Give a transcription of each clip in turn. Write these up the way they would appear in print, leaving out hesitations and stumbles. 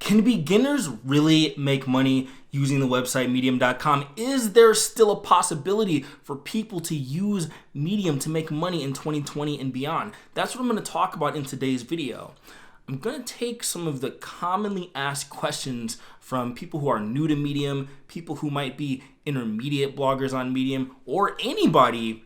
Can beginners really make money using the website medium.com? Is there still a possibility for people to use Medium to make money in 2020 and beyond? That's what I'm going to talk about in today's video. I'm going to take some of the commonly asked questions from people who are new to Medium, people who might be intermediate bloggers on Medium, or anybody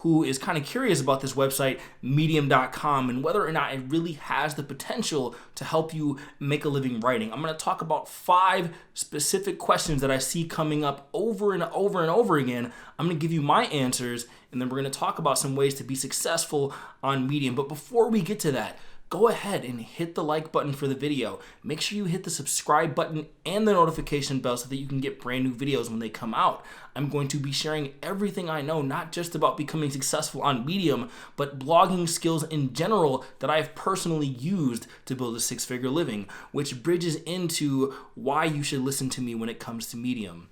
who is kind of curious about this website, medium.com, and whether or not it really has the potential to help you make a living writing. I'm going to talk about 5 specific questions that I see coming up over and over and over again. I'm going to give you my answers, and then we're going to talk about some ways to be successful on Medium. But before we get to that, go ahead and hit the like button for the video. Make sure you hit the subscribe button and the notification bell so that you can get brand new videos when they come out. I'm going to be sharing everything I know, not just about becoming successful on Medium, but blogging skills in general that I've personally used to build a 6-figure living, which bridges into why you should listen to me when it comes to Medium.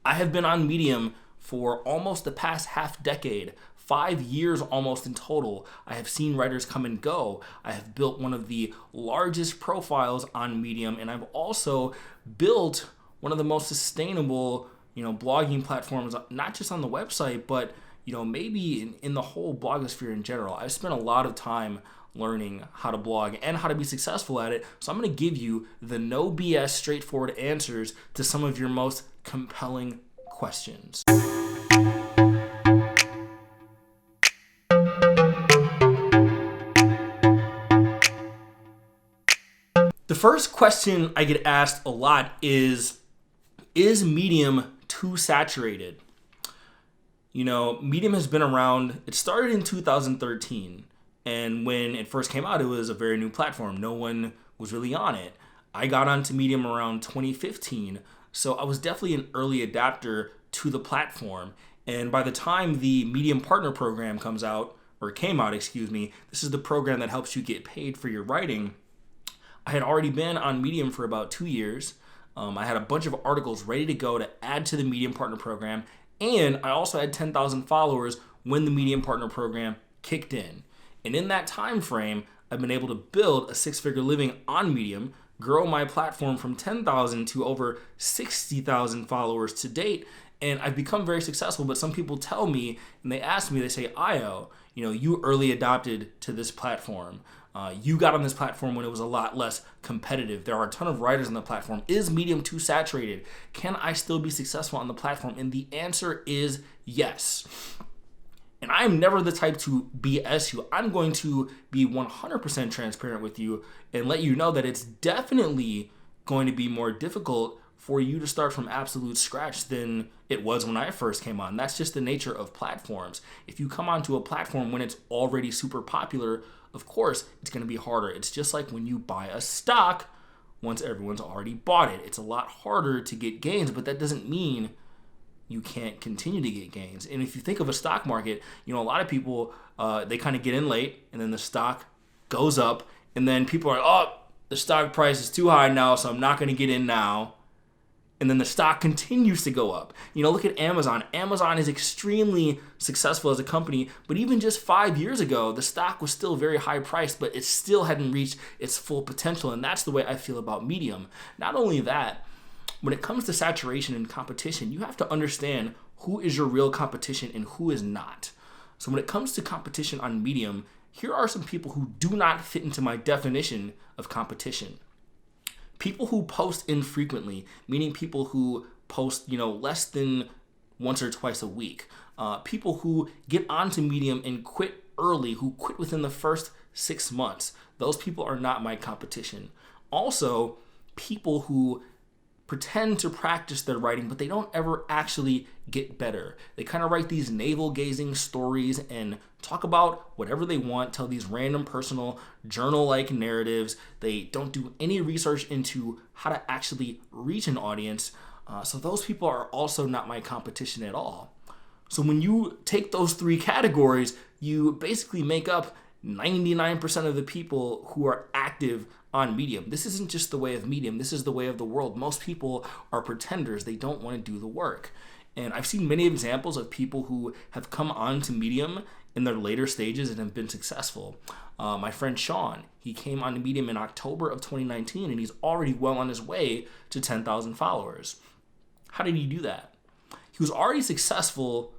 I have been on Medium for almost the past half decade. 5 years almost in total. I have seen writers come and go. I have built one of the largest profiles on Medium, and I've also built one of the most sustainable, blogging platforms, not just on the website, but maybe in the whole blogosphere in general. I've spent a lot of time learning how to blog and how to be successful at it. So I'm going to give you the no BS, straightforward answers to some of your most compelling questions. The first question I get asked a lot is Medium too saturated? Medium has been around. It started in 2013, and when it first came out, it was a very new platform. No one was really on it. I got onto Medium around 2015, so I was definitely an early adapter to the platform. And by the time the Medium Partner Program came out, this is the program that helps you get paid for your writing. I had already been on Medium for about 2 years. I had a bunch of articles ready to go to add to the Medium Partner Program, and I also had 10,000 followers when the Medium Partner Program kicked in. And in that time frame, I've been able to build a 6-figure living on Medium, grow my platform from 10,000 to over 60,000 followers to date, and I've become very successful. But some people tell me, and they ask me, they say, Io, you early adopted to this platform. You got on this platform when it was a lot less competitive. There are a ton of writers on the platform. Is Medium too saturated? Can I still be successful on the platform? And the answer is yes. And I'm never the type to BS you. I'm going to be 100% transparent with you and let you know that it's definitely going to be more difficult for you to start from absolute scratch than it was when I first came on. That's just the nature of platforms. If you come onto a platform when it's already super popular, of course, it's going to be harder. It's just like when you buy a stock once everyone's already bought it. It's a lot harder to get gains, but that doesn't mean you can't continue to get gains. And if you think of a stock market, a lot of people, they kind of get in late, and then the stock goes up, and then people are, the stock price is too high now, so I'm not going to get in now. And then the stock continues to go up. Look at Amazon. Amazon is extremely successful as a company, but even just 5 years ago, the stock was still very high priced, but it still hadn't reached its full potential. And that's the way I feel about Medium. Not only that, when it comes to saturation and competition, you have to understand who is your real competition and who is not. So when it comes to competition on Medium, here are some people who do not fit into my definition of competition. People who post infrequently, meaning people who post, less than once or twice a week. People who get onto Medium and quit early, who quit within the first 6 months. Those people are not my competition. Also, people who pretend to practice their writing, but they don't ever actually get better. They kind of write these navel-gazing stories and talk about whatever they want, tell these random personal journal-like narratives. They don't do any research into how to actually reach an audience. So those people are also not my competition at all. So when you take those 3 categories, you basically make up 99% of the people who are active on Medium. This isn't just the way of Medium. This is the way of the world. Most people are pretenders. They don't want to do the work. And I've seen many examples of people who have come onto Medium in their later stages and have been successful. My friend Sean, he came onto Medium in October of 2019 and he's already well on his way to 10,000 followers. How did he do that? He was already successful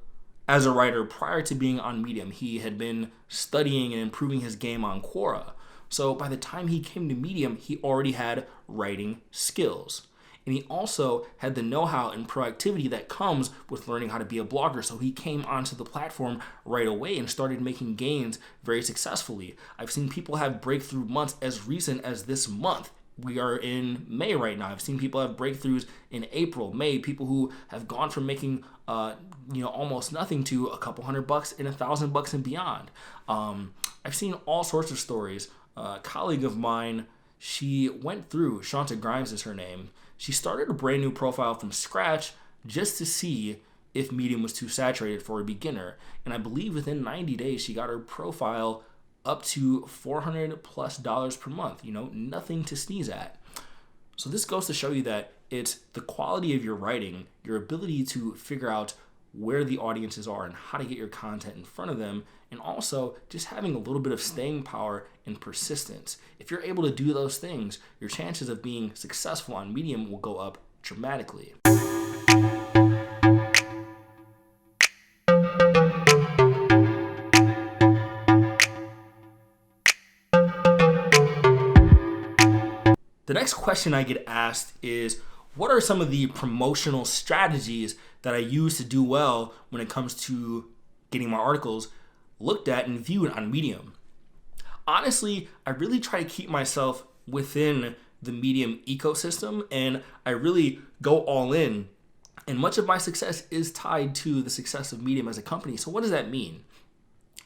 as a writer prior to being on Medium. He had been studying and improving his game on Quora. So by the time he came to Medium, he already had writing skills. And he also had the know-how and proactivity that comes with learning how to be a blogger. So he came onto the platform right away and started making gains very successfully. I've seen people have breakthrough months as recent as this month. We are in May right now. I've seen people have breakthroughs in April, May, people who have gone from making almost nothing to a couple $100 and $1,000 and beyond. I've seen all sorts of stories. A colleague of mine, she went through, Shanta Grimes is her name. She started a brand new profile from scratch just to see if Medium was too saturated for a beginner. And I believe within 90 days, she got her profile up to $400+ per month. Nothing to sneeze at. So this goes to show you that it's the quality of your writing, your ability to figure out where the audiences are and how to get your content in front of them, and also just having a little bit of staying power and persistence. If you're able to do those things, your chances of being successful on Medium will go up dramatically. The next question I get asked is, what are some of the promotional strategies that I use to do well when it comes to getting my articles looked at and viewed on Medium? Honestly, I really try to keep myself within the Medium ecosystem, and I really go all in. And much of my success is tied to the success of Medium as a company. So what does that mean?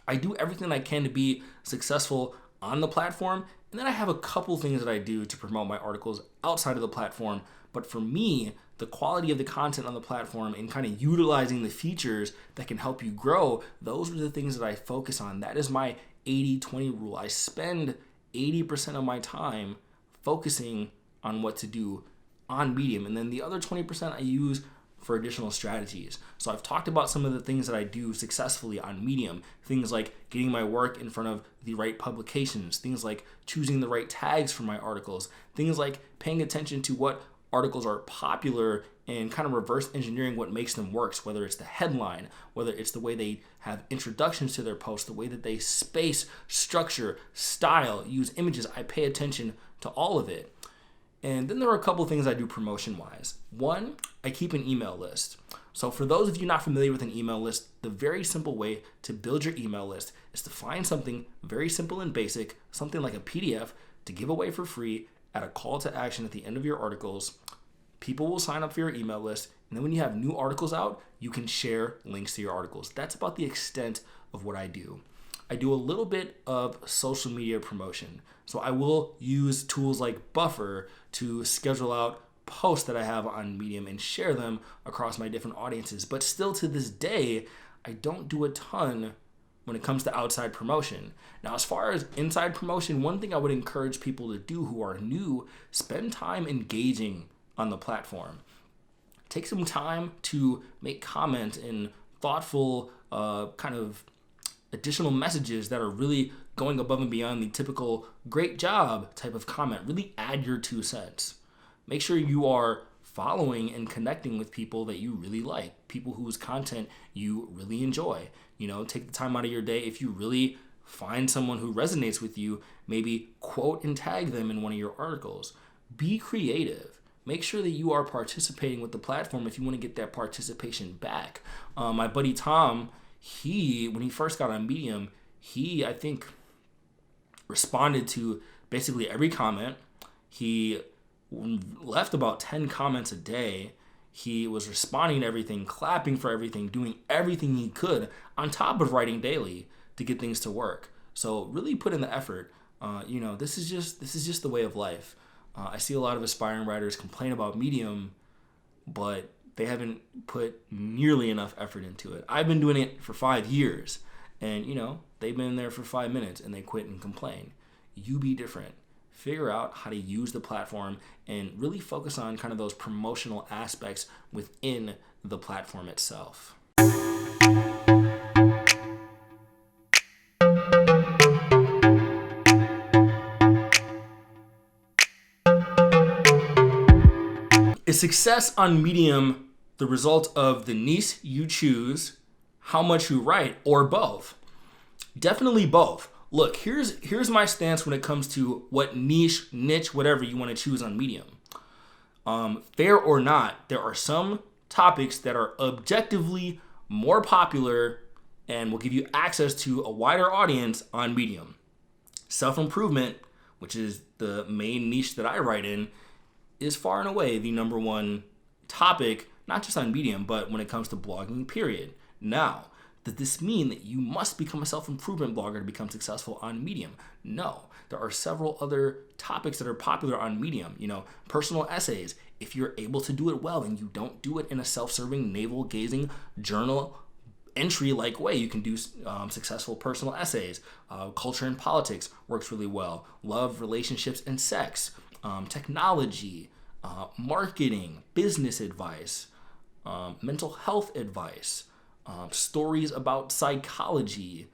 I do everything I can to be successful on the platform, and then I have a couple things that I do to promote my articles outside of the platform. But for me, the quality of the content on the platform and kind of utilizing the features that can help you grow, those are the things that I focus on. That is my 80-20 rule. I spend 80% of my time focusing on what to do on Medium, and then the other 20% I use for additional strategies. So I've talked about some of the things that I do successfully on Medium, things like getting my work in front of the right publications, things like choosing the right tags for my articles, things like paying attention to what articles are popular and kind of reverse engineering what makes them work, whether it's the headline, whether it's the way they have introductions to their posts, the way that they space, structure, style, use images. I pay attention to all of it. And then there are a couple things I do promotion-wise. One, I keep an email list. So for those of you not familiar with an email list, the very simple way to build your email list is to find something very simple and basic, something like a PDF to give away for free, add a call to action at the end of your articles. People will sign up for your email list, and then when you have new articles out, you can share links to your articles. That's about the extent of what I do. I do a little bit of social media promotion. So I will use tools like Buffer to schedule out posts that I have on Medium and share them across my different audiences. But still to this day, I don't do a ton when it comes to outside promotion. Now, as far as inside promotion, one thing I would encourage people to do who are new, spend time engaging on the platform. Take some time to make comments and thoughtful kind of additional messages that are really going above and beyond the typical great job type of comment. Really add your 2 cents. Make sure you are following and connecting with people that you really like, people whose content you really enjoy. Take the time out of your day. If you really find someone who resonates with you, maybe quote and tag them in one of your articles. Be creative. Make sure that you are participating with the platform if you want to get that participation back. My buddy Tom, when he first got on Medium, he, I think, responded to basically every comment. He left about 10 comments a day. He was responding to everything, clapping for everything, doing everything he could on top of writing daily to get things to work. So really put in the effort. This is just the way of life. I see a lot of aspiring writers complain about Medium, but they haven't put nearly enough effort into it. I've been doing it for 5 years, and they've been there for 5 minutes and they quit and complain. You be different. Figure out how to use the platform and really focus on kind of those promotional aspects within the platform itself. Is success on Medium the result of the niche you choose, how much you write, or both? Definitely both. Look, here's my stance when it comes to what niche, whatever you want to choose on Medium. Fair or not, there are some topics that are objectively more popular and will give you access to a wider audience on Medium. Self-improvement, which is the main niche that I write in, is far and away the number one topic, not just on Medium, but when it comes to blogging, period. Now, does this mean that you must become a self-improvement blogger to become successful on Medium? No. There are several other topics that are popular on Medium. Personal essays. If you're able to do it well and you don't do it in a self-serving, navel-gazing, journal entry-like way, you can do successful personal essays. Culture and politics works really well. Love, relationships, and sex. Technology, marketing, business advice, mental health advice, stories about psychology,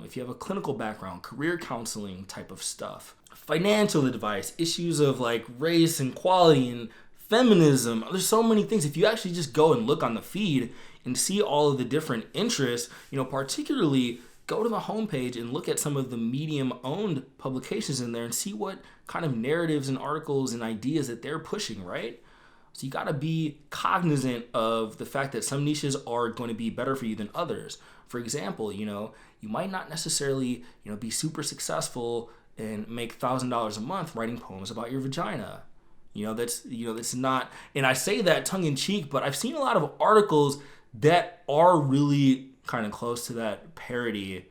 if you have a clinical background, career counseling type of stuff, financial advice, issues of like race and equality and feminism. There's so many things. If you actually just go and look on the feed and see all of the different interests, particularly go to the homepage and look at some of the Medium-owned publications in there and see what kind of narratives and articles and ideas that they're pushing, right? So you got to be cognizant of the fact that some niches are going to be better for you than others. For example, you might not necessarily, be super successful and make $1,000 a month writing poems about your vagina. That's not, and I say that tongue in cheek, but I've seen a lot of articles that are really kind of close to that parody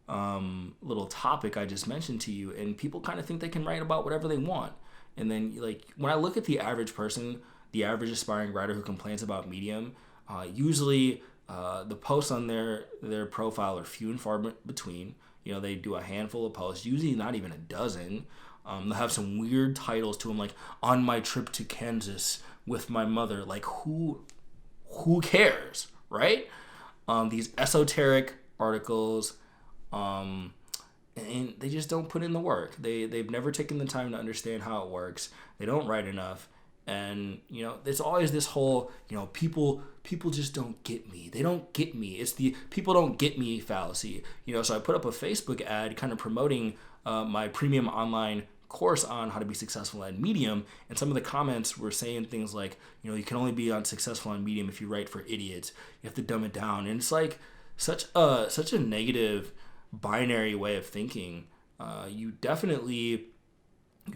little topic I just mentioned to you, and people kind of think they can write about whatever they want. And then, like, when I look at the average person, the average aspiring writer who complains about Medium, usually the posts on their profile are few and far between. They do a handful of posts, usually not even a dozen. They'll have some weird titles to them, like "On My Trip to Kansas with My Mother." Like, who cares, right? These esoteric articles, and they just don't put in the work. They've never taken the time to understand how it works. They don't write enough. And, there's always this whole, people just don't get me. They don't get me. It's the people don't get me fallacy. So I put up a Facebook ad kind of promoting my premium online course on how to be successful at Medium. And some of the comments were saying things like, you can only be successful on Medium if you write for idiots. You have to dumb it down. And it's like such a negative binary way of thinking. You definitely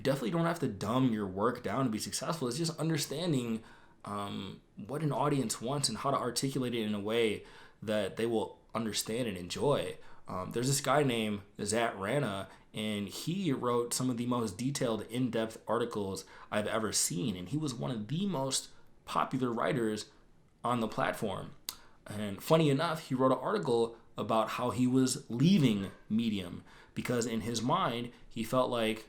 don't have to dumb your work down to be successful. It's just understanding what an audience wants and how to articulate it in a way that they will understand and enjoy. There's this guy named Zat Rana, and he wrote some of the most detailed, in-depth articles I've ever seen, and he was one of the most popular writers on the platform. And funny enough, he wrote an article about how he was leaving Medium because in his mind, he felt like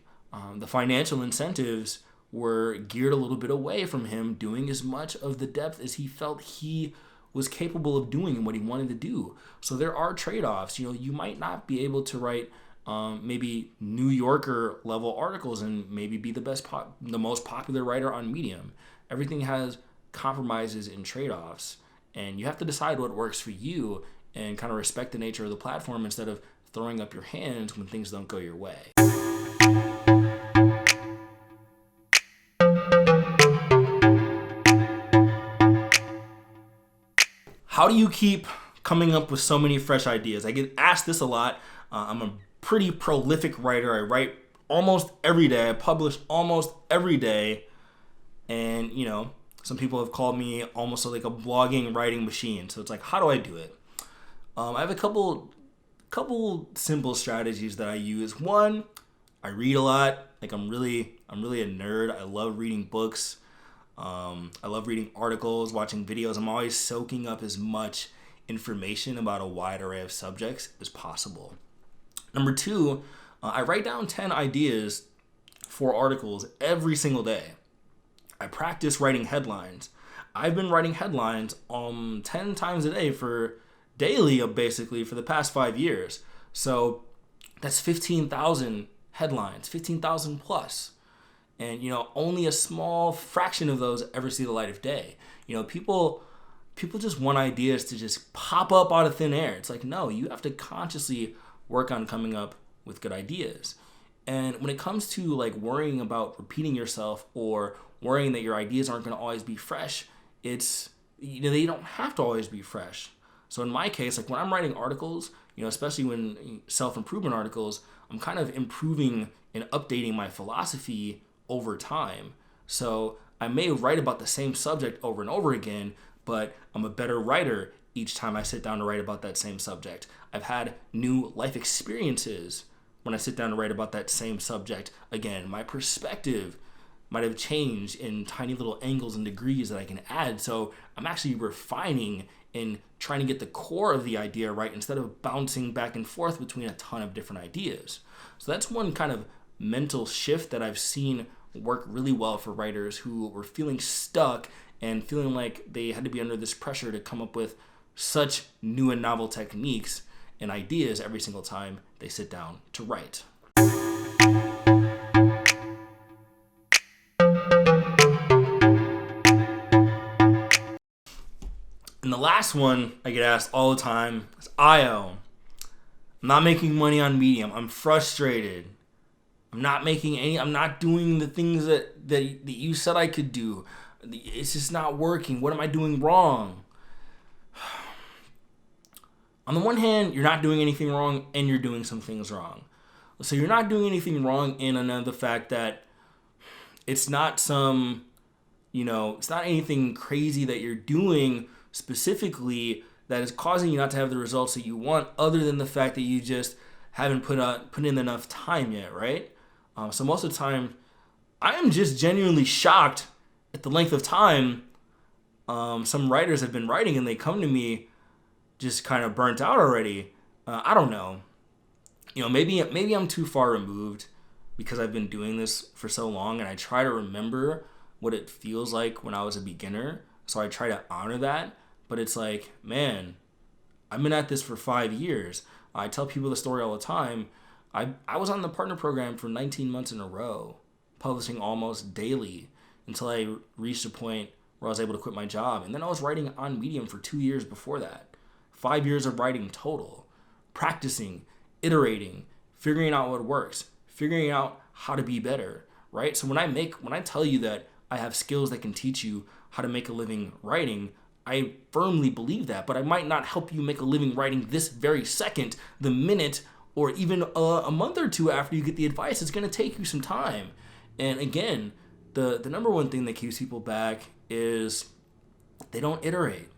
the financial incentives were geared a little bit away from him doing as much of the depth as he felt he was capable of doing and what he wanted to do. So there are trade-offs. You might not be able to write maybe New Yorker level articles and maybe be the most popular writer on Medium. Everything has compromises and trade-offs, and you have to decide what works for you and kind of respect the nature of the platform instead of throwing up your hands when things don't go your way. How do you keep coming up with so many fresh ideas? I get asked this a lot. I'm a pretty prolific writer. I write almost every day. I publish almost every day. And, some people have called me almost like a blogging writing machine. So it's like, how do I do it? I have a couple simple strategies that I use. One, I read a lot. Like I'm really a nerd. I love reading books. I love reading articles, watching videos. I'm always soaking up as much information about a wide array of subjects as possible. Number two, I write down 10 ideas for articles every single day. I practice writing headlines. I've been writing headlines 10 times a day daily, basically, for the past 5 years. So that's 15,000 headlines, 15,000 plus. And, only a small fraction of those ever see the light of day. People just want ideas to just pop up out of thin air. It's like, no, you have to consciously work on coming up with good ideas. And when it comes to like worrying about repeating yourself or worrying that your ideas aren't going to always be fresh, it's, they don't have to always be fresh. So in my case, like when I'm writing articles, especially when self-improvement articles, I'm kind of improving and updating my philosophy over time. So I may write about the same subject over and over again, but I'm a better writer each time I sit down to write about that same subject. I've had new life experiences when I sit down to write about that same subject. Again, my perspective might have changed in tiny little angles and degrees that I can add. So I'm actually refining and trying to get the core of the idea right instead of bouncing back and forth between a ton of different ideas. So that's one kind of mental shift that I've seen work really well for writers who were feeling stuck and feeling like they had to be under this pressure to come up with such new and novel techniques and ideas every single time they sit down to write. And the last one I get asked all the time is, I'm not making money on Medium. I'm frustrated. I'm not doing the things that you said I could do. It's just not working. What am I doing wrong? On the one hand, you're not doing anything wrong and you're doing some things wrong. So you're not doing anything wrong in another fact that it's not it's not anything crazy that you're doing specifically that is causing you not to have the results that you want, other than the fact that you just haven't put in enough time yet, right? So most of the time, I am just genuinely shocked at the length of time some writers have been writing, and they come to me just kind of burnt out already. I don't know. Maybe I'm too far removed because I've been doing this for so long, and I try to remember what it feels like when I was a beginner. So I try to honor that. But it's like, man, I've been at this for 5 years. I tell people the story all the time. I was on the partner program for 19 months in a row, publishing almost daily until I reached a point where I was able to quit my job. And then I was writing on Medium for 2 years before that. 5 years of writing total, practicing, iterating, figuring out what works, figuring out how to be better, right? So when I tell you that I have skills that can teach you how to make a living writing, I firmly believe that, but I might not help you make a living writing this very second, the minute, or even a month or two after you get the advice. It's going to take you some time. And again, the number one thing that keeps people back is they don't iterate.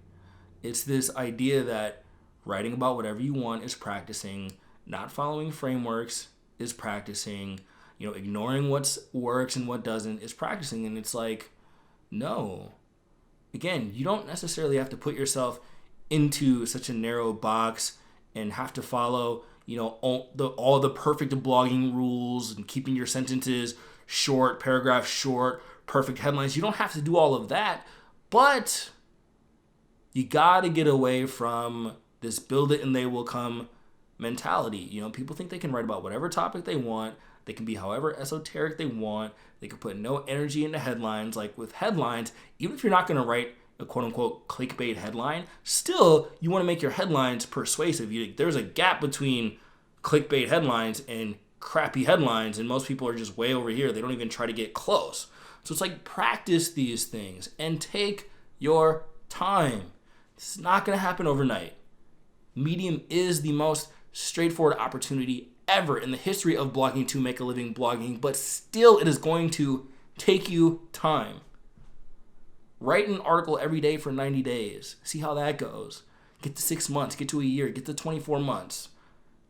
It's this idea that writing about whatever you want is practicing, not following frameworks is practicing, ignoring what works and what doesn't is practicing. And it's like, no. Again, you don't necessarily have to put yourself into such a narrow box and have to follow, all the perfect blogging rules and keeping your sentences short, paragraphs short, perfect headlines. You don't have to do all of that, but you got to get away from this build it and they will come mentality. People think they can write about whatever topic they want. They can be however esoteric they want. They can put no energy into headlines. Like with headlines, even if you're not going to write a quote unquote clickbait headline, still you want to make your headlines persuasive. There's a gap between clickbait headlines and crappy headlines, and most people are just way over here. They don't even try to get close. So it's like, practice these things and take your time. It's not going to happen overnight. Medium is the most straightforward opportunity ever in the history of blogging to make a living blogging, but still it is going to take you time. Write an article every day for 90 days. See how that goes. Get to 6 months, get to a year, get to 24 months.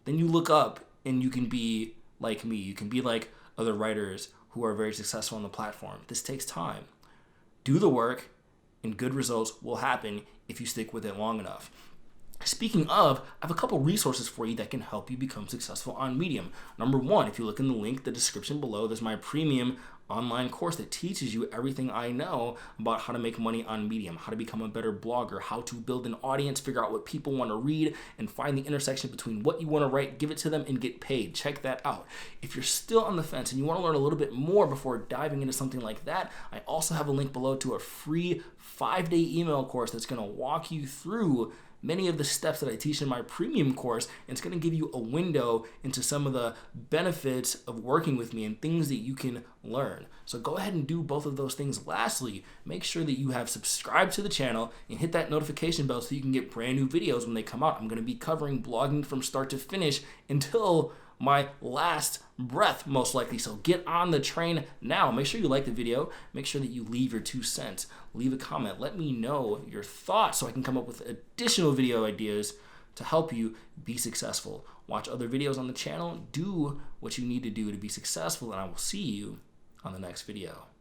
Then you look up and you can be like me. You can be like other writers who are very successful on the platform. This takes time. Do the work and good results will happen if you stick with it long enough. Speaking of, I have a couple resources for you that can help you become successful on Medium. Number one, if you look in the link, the description below, there's my premium online course that teaches you everything I know about how to make money on Medium, how to become a better blogger, how to build an audience, figure out what people want to read, and find the intersection between what you want to write, give it to them, and get paid. Check that out. If you're still on the fence and you want to learn a little bit more before diving into something like that, I also have a link below to a free 5-day email course that's going to walk you through many of the steps that I teach in my premium course, and it's going to give you a window into some of the benefits of working with me and things that you can learn. So go ahead and do both of those things. Lastly, make sure that you have subscribed to the channel and hit that notification bell so you can get brand new videos when they come out. I'm going to be covering blogging from start to finish until my last breath, most likely. So get on the train now. Make sure you like the video. Make sure that you leave your 2 cents. Leave a comment. Let me know your thoughts so I can come up with additional video ideas to help you be successful. Watch other videos on the channel. Do what you need to do to be successful, and I will see you on the next video.